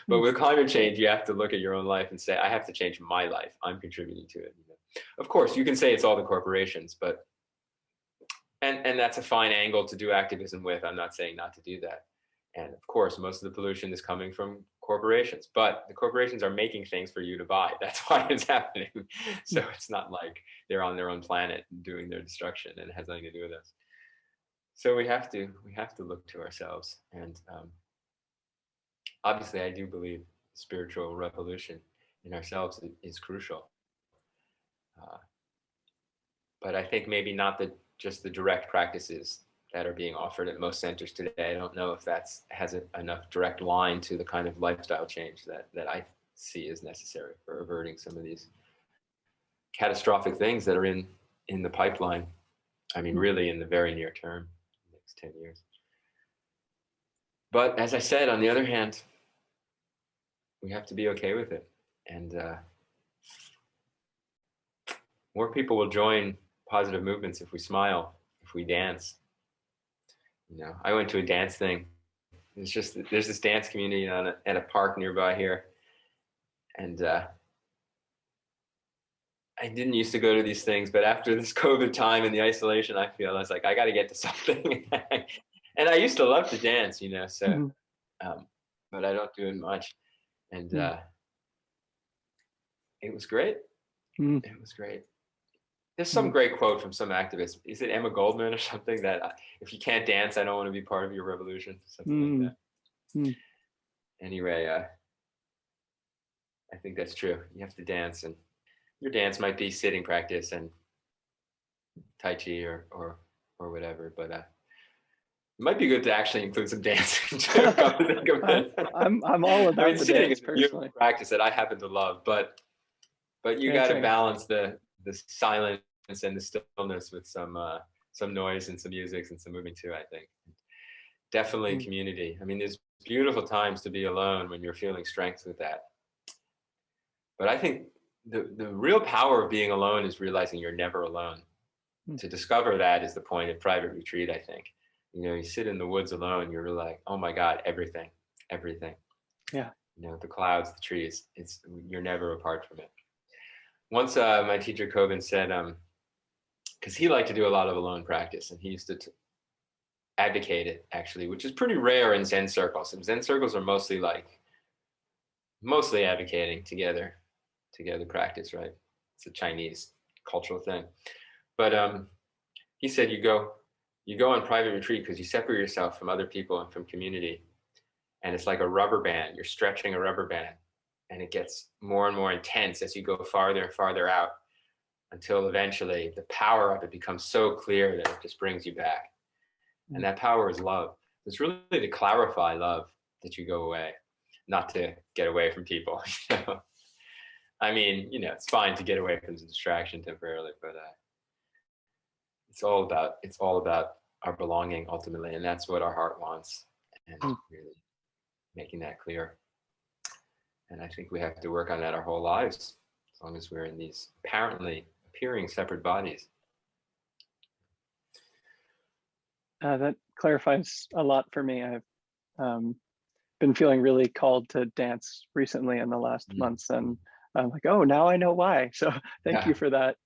But with climate change, you have to look at your own life and say, I have to change my life. I'm contributing to it. Of course, you can say it's all the corporations, but and that's a fine angle to do activism with. I'm not saying not to do that. And of course, most of the pollution is coming from corporations, but the corporations are making things for you to buy. That's why it's happening. So it's not like they're on their own planet doing their destruction, and it has nothing to do with us. So we have to look to ourselves. And obviously, I do believe spiritual revolution in ourselves is crucial. But I think maybe not just the direct practices that are being offered at most centers today. I don't know if has enough direct line to the kind of lifestyle change that I see as necessary for averting some of these catastrophic things that are in the pipeline. I mean, really in the very near term, next 10 years. But as I said, on the other hand, we have to be okay with it. And more people will join positive movements if we smile, if we dance. You know, I went to a dance thing. There's this dance community at a park nearby here. And I didn't used to go to these things, but after this COVID time and the isolation, I was like, I got to get to something. And I used to love to dance, you know, so, but I don't do it much. And it was great. It was great. There's some great quote from some activist. Is it Emma Goldman or something that if you can't dance, I don't want to be part of your revolution, something like that. Anyway, I think that's true. You have to dance, and your dance might be sitting practice and Tai Chi or whatever, but it might be good to actually include some dancing too. I'm all about the sitting dance is a beautiful practice that I happen to love, but you got to balance the silence and the stillness with some noise and some music and some moving too, I think. Definitely community. I mean, there's beautiful times to be alone when you're feeling strength with that. But I think the real power of being alone is realizing you're never alone. To discover that is the point of private retreat, I think. You know, you sit in the woods alone, you're like, oh my God, everything. Yeah. You know, the clouds, the trees, you're never apart from it. Once my teacher Coben said, because he liked to do a lot of alone practice, and he used to advocate it actually, which is pretty rare in Zen circles. And Zen circles are mostly advocating together practice, right? It's a Chinese cultural thing. But he said you go on private retreat because you separate yourself from other people and from community, and it's like a rubber band. You're stretching a rubber band, and it gets more and more intense as you go farther and farther out, until eventually the power of it becomes so clear that it just brings you back. And that power is love. It's really to clarify love that you go away, not to get away from people. You know? I mean, you know, it's fine to get away from the distraction temporarily, but it's all about our belonging ultimately, and that's what our heart wants, and really making that clear. And I think we have to work on that our whole lives, as long as we're in these apparently appearing separate bodies. That clarifies a lot for me. I've been feeling really called to dance recently in the last months, and I'm like, oh, now I know why. So thank you for that.